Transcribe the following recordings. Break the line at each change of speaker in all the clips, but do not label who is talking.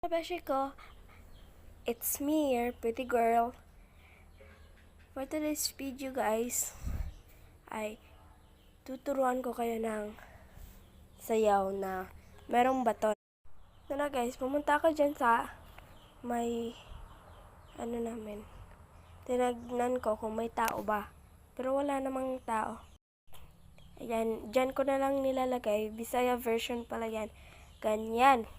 Beshi ko, it's me, your pretty girl. For today's video guys, ay tuturuan ko kayo ng sayaw na merong baton. So na guys, pumunta ako dyan sa may namin. Tinagnan ko kung may tao ba. Pero wala namang tao. Ayan, dyan ko na lang nilalagay. Bisaya version pala yan. Ganyan.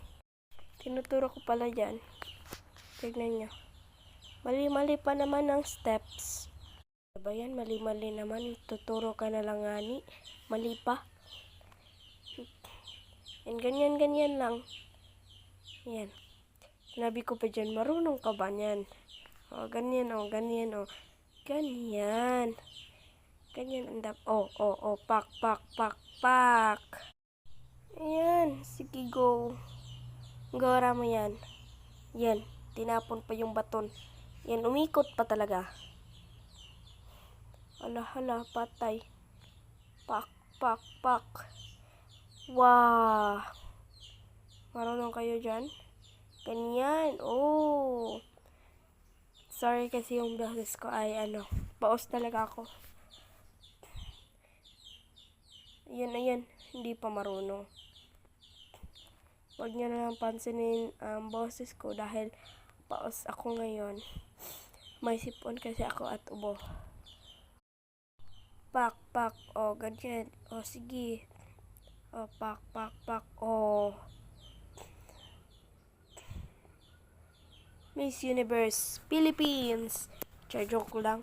Tinuturo ko pala dyan. Tignan nyo. Mali-mali pa naman ang steps. Diba yan? Mali-mali naman. Tuturo ka na lang ngani. Mali pa. Yan, ganyan-ganyan lang. Yan. Sinabi ko pa dyan, marunong ka ba yan? O, ganyan, o, ganyan, o. Ganyan. Ganyan ang pak, pak, pak, pak. Ayan, sige, go. Gora mo yan. Yan, tinapon pa yung baton. Yan, umikot pa talaga. Hala, patay. Pak, pak, pak. Wow. Marunong kayo dyan? Ganyan, oh. Sorry kasi yung boses ko ay paos talaga ako. Ayan, hindi pa marunong. Huwag nyo na lang pansinin ang boses ko dahil paos ako ngayon. May sipon kasi ako at ubo. Pak, pak, oh, ganyan. Oh, sige. Oh, pak, pak, pak, oh. Miss Universe Philippines. Joke lang.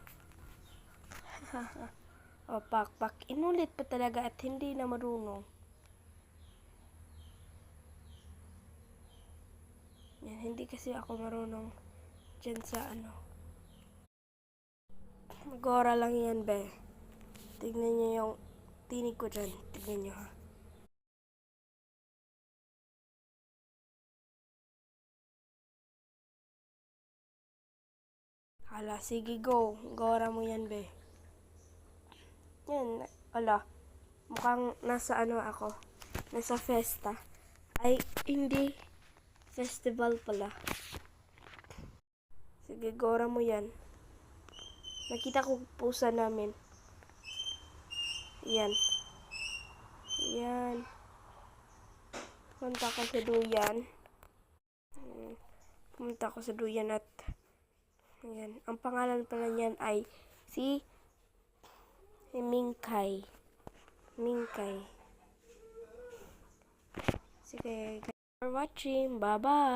Oh, pak, pak. Inulit pa talaga at hindi na marunong. Yan, hindi kasi ako marunong dyan sa Gora lang yan, be. Tignan nyo yung tinig ko dyan. Tignan nyo, ha. Hala, sige, go. Gora mo yan, be. Yan, ala. Mukhang nasa ako. Nasa festa. Ay, hindi. Festival pala. Sige, gora mo yan. Nakita ko pusa namin. Yan. Yan. Pumunta ko sa duyan. Pumunta ko sa duyan at yan. Ang pangalan pala niyan ay si Mingkay. Mingkay. Sige, for watching. Bye-bye.